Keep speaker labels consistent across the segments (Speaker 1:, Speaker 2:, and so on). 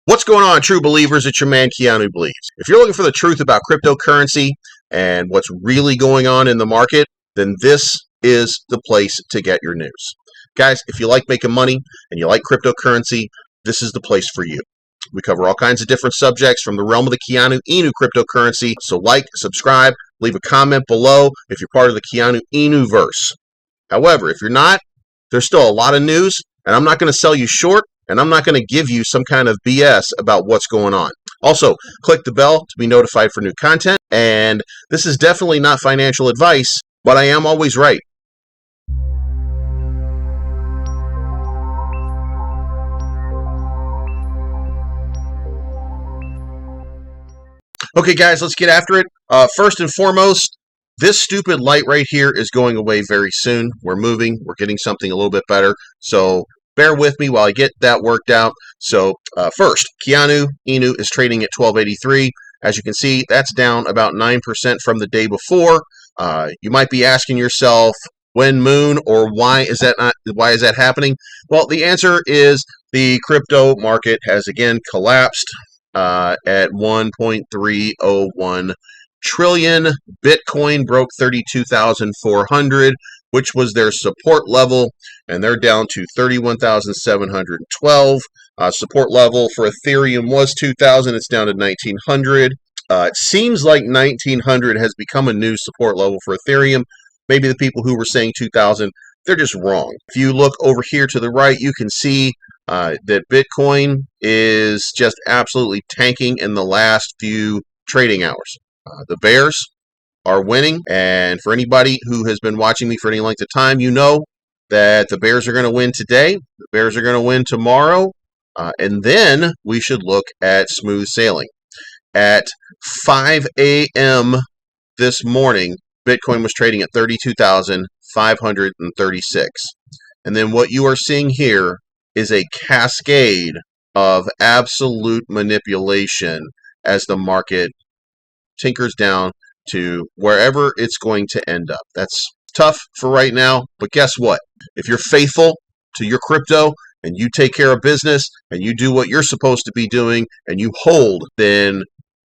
Speaker 1: What's going on, true believers? It's your man Keanu Believes. If you're looking for the truth about cryptocurrency and what's really going on in the market, then this is the place to get your news. Guys, if you like making money and you like cryptocurrency, this is the place for you. We cover all kinds of different subjects from the realm of the Keanu Inu cryptocurrency. So like, subscribe, leave a comment below if you're part of the Keanu Inu verse. However, if you're not, there's still a lot of news, and I'm not going to sell you short. And I'm not going to give you some kind of BS about what's going on. Also, click the bell to be notified for new content. And this is definitely not financial advice, but I am always right. Okay, guys, let's get after it. First and foremost, this stupid light right here is going away very soon. We're moving. We're getting something a little bit better. So bear with me while I get that worked out. So first, Keanu Inu is trading at 1283. As you can see, that's down about 9% from the day before. You might be asking yourself, when moon, or why is that happening? Well, the answer is the crypto market has again collapsed at 1.301 trillion. Bitcoin broke 32,400, which was their support level, and they're down to 31,712. Support level for Ethereum was 2,000. It's down to 1,900. It seems like 1,900 has become a new support level for Ethereum. Maybe the people who were saying 2,000, they're just wrong. If you look over here to the right, you can see that Bitcoin is just absolutely tanking in the last few trading hours. The bears are winning, and for anybody who has been watching me for any length of time, you know that the bears are going to win today, the bears are going to win tomorrow, and then we should look at smooth sailing. At 5 a.m. this morning, Bitcoin was trading at 32,536. And then what you are seeing here is a cascade of absolute manipulation as the market tinkers down to wherever it's going to end up. That's tough for right now, but guess what? If you're faithful to your crypto and you take care of business and you do what you're supposed to be doing and you hold, then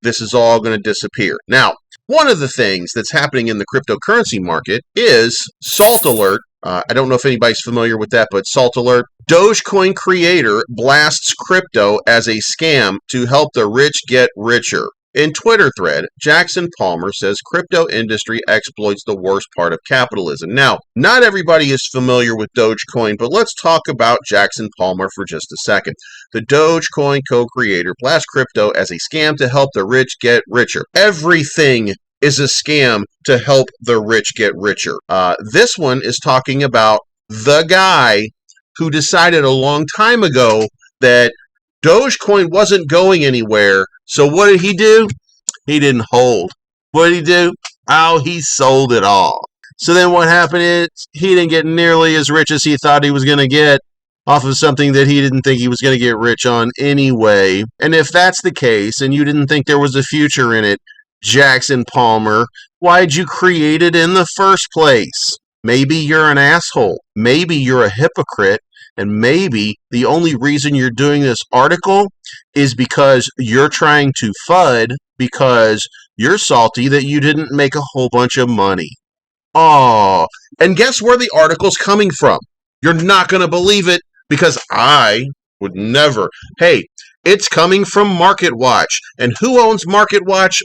Speaker 1: this is all going to disappear. Now, one of the things that's happening in the cryptocurrency market is Salt Alert. I don't know if anybody's familiar with that, but Salt Alert. Dogecoin creator blasts crypto as a scam to help the rich get richer. In Twitter thread, Jackson Palmer says crypto industry exploits the worst part of capitalism. Now, not everybody is familiar with Dogecoin, but let's talk about Jackson Palmer for just a second. The Dogecoin co-creator blasts crypto as a scam to help the rich get richer. Everything is a scam to help the rich get richer. This one is talking about the guy who decided a long time ago that Dogecoin wasn't going anywhere. So what did he do? He didn't hold. What did he do? Oh, he sold it all. So then what happened is he didn't get nearly as rich as he thought he was going to get off of something that he didn't think he was going to get rich on anyway. And if that's the case and you didn't think there was a future in it, Jackson Palmer, why'd you create it in the first place? Maybe you're an asshole. Maybe you're a hypocrite. And maybe the only reason you're doing this article is because you're trying to FUD because you're salty that you didn't make a whole bunch of money. Oh, and guess where the article's coming from? You're not going to believe it because I would never. Hey, it's coming from MarketWatch. And who owns MarketWatch?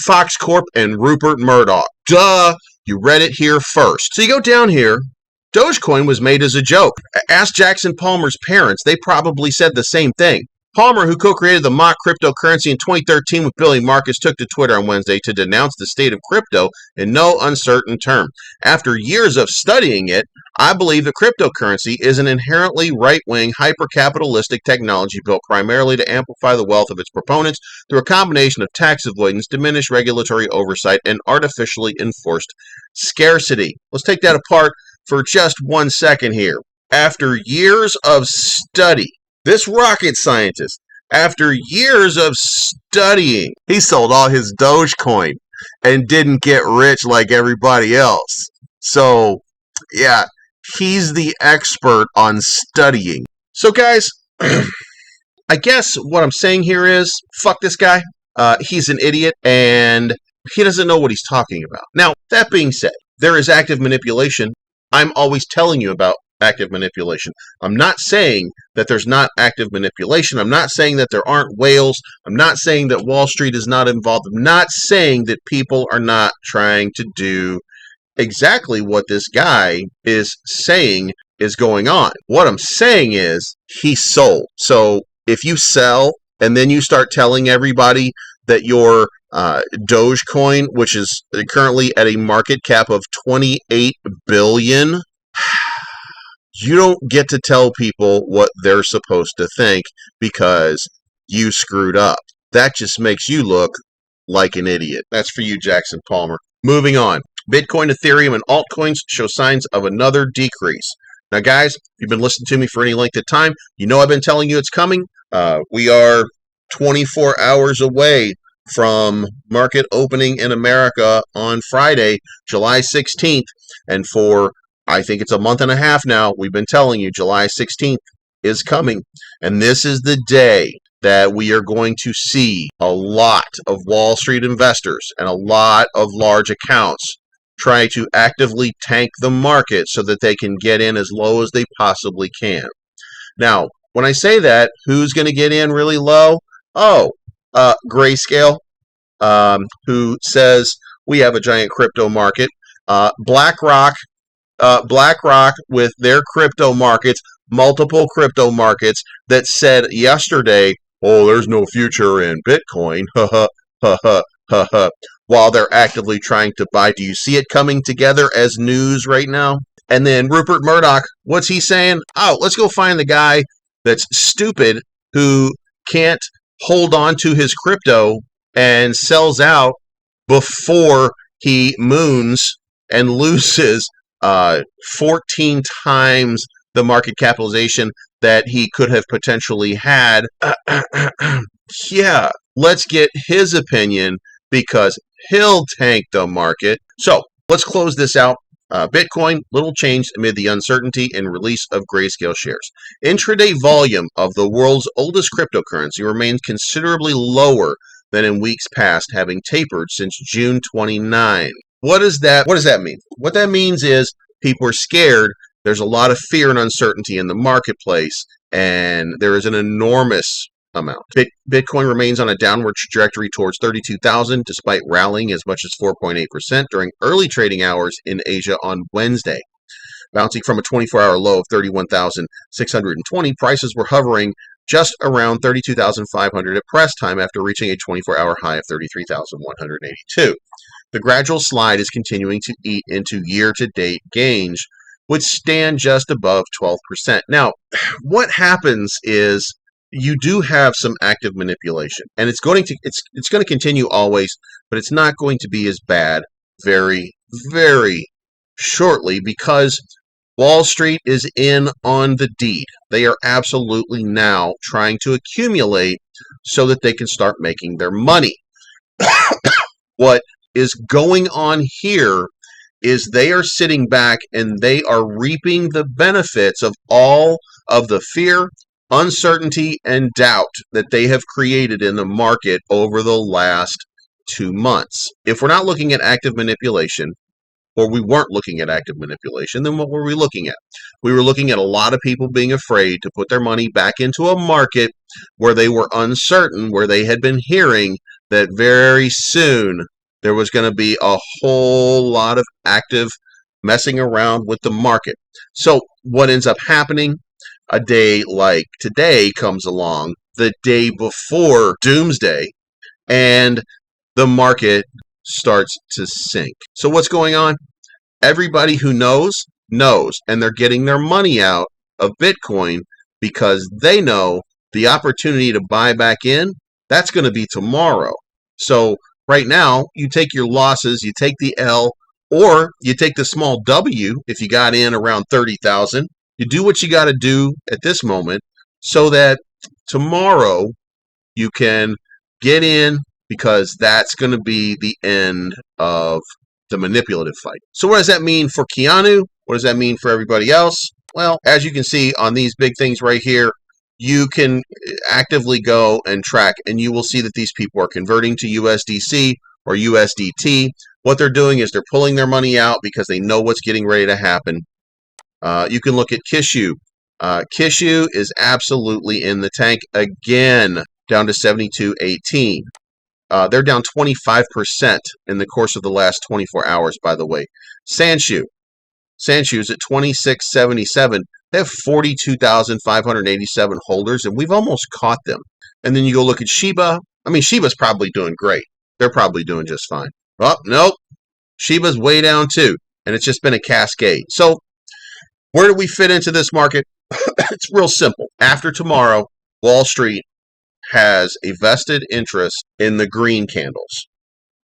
Speaker 1: Fox Corp and Rupert Murdoch. Duh, you read it here first. So you go down here. Dogecoin was made as a joke. Ask Jackson Palmer's parents. They probably said the same thing. Palmer, who co-created the mock cryptocurrency in 2013 with Billy Marcus, took to Twitter on Wednesday to denounce the state of crypto in no uncertain term. After years of studying it, I believe that cryptocurrency is an inherently right-wing, hyper-capitalistic technology built primarily to amplify the wealth of its proponents through a combination of tax avoidance, diminished regulatory oversight, and artificially enforced scarcity. Let's take that apart for just 1 second here. After years of study, this rocket scientist, after years of studying, he sold all his Dogecoin and didn't get rich like everybody else. So, yeah, he's the expert on studying. So, guys, I guess what I'm saying here is, fuck this guy. He's an idiot, and he doesn't know what he's talking about. Now, that being said, there is active manipulation. I'm always telling you about active manipulation. I'm not saying that there's not active manipulation. I'm not saying that there aren't whales. I'm not saying that Wall Street is not involved. I'm not saying that people are not trying to do exactly what this guy is saying is going on. What I'm saying is he sold. So if you sell and then you start telling everybody that your Dogecoin, which is currently at a market cap of 28 billion, you don't get to tell people what they're supposed to think because you screwed up. That just makes you look like an idiot. That's for you, Jackson Palmer. Moving on. Bitcoin, Ethereum, and altcoins show signs of another decrease. Now, guys, if you've been listening to me for any length of time, you know I've been telling you it's coming. We are 24 hours away from market opening in America on Friday, July 16th. And for, I think it's a month and a half now, we've been telling you July 16th is coming. And this is the day that we are going to see a lot of Wall Street investors and a lot of large accounts try to actively tank the market so that they can get in as low as they possibly can. Now, when I say that, who's going to get in really low? Oh, Grayscale, who says we have a giant crypto market. BlackRock with their crypto markets, multiple crypto markets that said yesterday, oh, there's no future in Bitcoin, while they're actively trying to buy. Do you see it coming together as news right now? And then Rupert Murdoch, what's he saying? Oh, let's go find the guy that's stupid who can't hold on to his crypto and sells out before he moons and loses 14 times the market capitalization that he could have potentially had. Yeah, let's get his opinion because he'll tank the market. So let's close this out. Bitcoin, little change amid the uncertainty in release of Grayscale shares. Intraday volume of the world's oldest cryptocurrency remains considerably lower than in weeks past, having tapered since June 29. What does that mean? What that means is people are scared. There's a lot of fear and uncertainty in the marketplace, and there is an enormous amount. Bitcoin remains on a downward trajectory towards 32,000 despite rallying as much as 4.8% during early trading hours in Asia on Wednesday. Bouncing from a 24-hour low of 31,620, prices were hovering just around 32,500 at press time after reaching a 24-hour high of 33,182. The gradual slide is continuing to eat into year-to-date gains, which stand just above 12%. Now, what happens is you do have some active manipulation, and it's going to continue always, but it's not going to be as bad very, very shortly because Wall Street is in on the deed. They are absolutely now trying to accumulate so that they can start making their money. What is going on here is they are sitting back and they are reaping the benefits of all of the fear, uncertainty, and doubt that they have created in the market over the last 2 months. If we're not looking at active manipulation, or we weren't looking at active manipulation, then what were we looking at? We were looking at a lot of people being afraid to put their money back into a market where they were uncertain, where they had been hearing that very soon there was going to be a whole lot of active messing around with the market. So what ends up happening? A day like today comes along, the day before doomsday, and the market starts to sink. So what's going on? Everybody who knows, and they're getting their money out of Bitcoin because they know the opportunity to buy back in, that's going to be tomorrow. So right now, you take your losses, you take the L, or you take the small W if you got in around 30,000. You do what you got to do at this moment so that tomorrow you can get in, because that's going to be the end of the manipulative fight. So what does that mean for Keanu? What does that mean for everybody else? Well, as you can see on these big things right here, you can actively go and track, and you will see that these people are converting to USDC or USDT. What they're doing is they're pulling their money out because they know what's getting ready to happen. You can look at Cashapp. Cashapp is absolutely in the tank again, down to 72.18. They're down 25% in the course of the last 24 hours, by the way. Sandshoe is at 26.77. They have 42,587 holders, and we've almost caught them. And then you go look at Shiba. I mean, Shiba's probably doing great. They're probably doing just fine. Oh, nope. Shiba's way down too, and it's just been a cascade. So where do we fit into this market? It's real simple. After tomorrow, Wall Street has a vested interest in the green candles.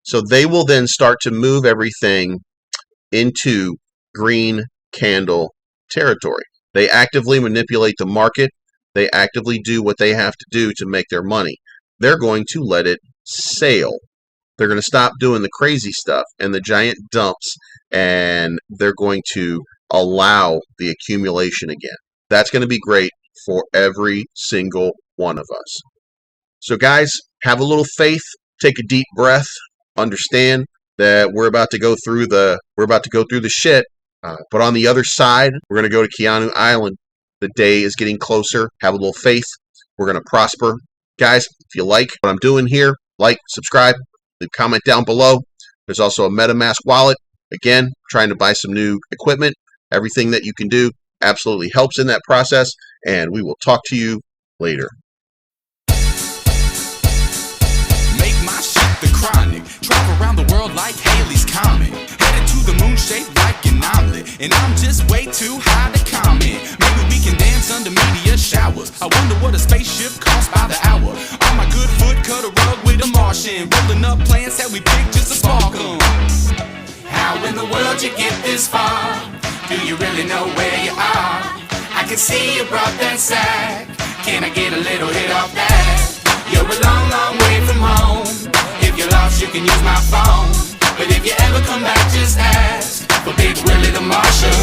Speaker 1: So they will then start to move everything into green candle territory. They actively manipulate the market. They actively do what they have to do to make their money. They're going to let it sail. They're going to stop doing the crazy stuff and the giant dumps, and they're going to allow the accumulation again. That's going to be great for every single one of us. So guys, have a little faith, take a deep breath, understand that we're about to go through the shit. But on the other side, we're going to go to Keanu Island. The day is getting closer. Have a little faith. We're going to prosper. Guys, if you like what I'm doing here, like, subscribe, leave a comment down below. There's also a MetaMask wallet. Again, trying to buy some new equipment. Everything that you can do absolutely helps in that process. And we will talk to you later.
Speaker 2: Make my shit the chronic. Drive around the world like Haley's Comet. Headed to the moon shaped like an omelet. And I'm just way too high to comment. Maybe we can dance under meteor showers. I wonder what a spaceship costs by the hour. On my good foot, cut a rug with a Martian. Rolling up plans that we picked just to spark 'em. How in the world you get this far? Do you really know where you are? I can see you brought that sack. Can I get a little hit off that? You're a long, long way from home. If you're lost, you can use my phone. But if you ever come back, just ask for Big Willie the Marshal.